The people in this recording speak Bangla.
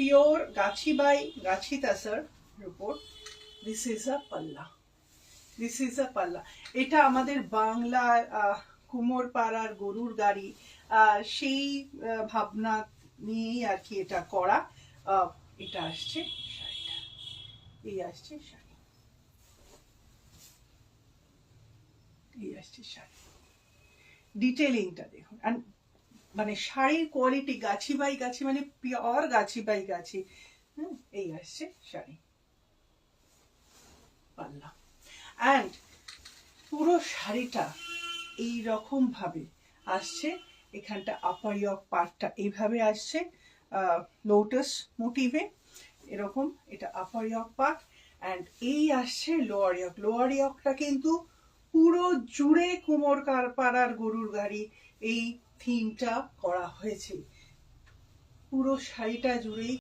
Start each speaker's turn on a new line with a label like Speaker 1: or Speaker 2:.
Speaker 1: পিওর গাছি বাই গাছি তাসার উপর। দিস ইজ আ পাল্লা, দিস ইজ আ পাল্লা। এটা আমাদের বাংলার কুমোর পাড়ার গরুর গাড়ি সেই ভাবনা নিয়েই আর কি এটা করা। এটা আসছে শাড়িটা, এই আসছে শাড়ি, এই আসছে শাড়ি। ডিটেলিংটা দেখুন, মানে শাড়ির কোয়ালিটি গাছি বাই গাছি, মানে পিওর গাছি বাই গাছি। এই আসছে শাড়ি, পাল্লা। অ্যান্ড পুরো শাড়িটা এই রকম ভাবে আসছে। এখানটা আপার ইয়ক পার্টটা এইভাবে আসছে লোটাস মোটিভে, এরকম। এটা আপার ইয়ক পার্ট। অ্যান্ড এই আসছে লোয়ার ইয়ক। লোয়ার ইয়কটা কিন্তু পুরো জুড়ে কুমোর পাড়ার গরুর গাড়ি এই থিমটা করা হয়েছে। পুরো শাড়িটা জুড়েই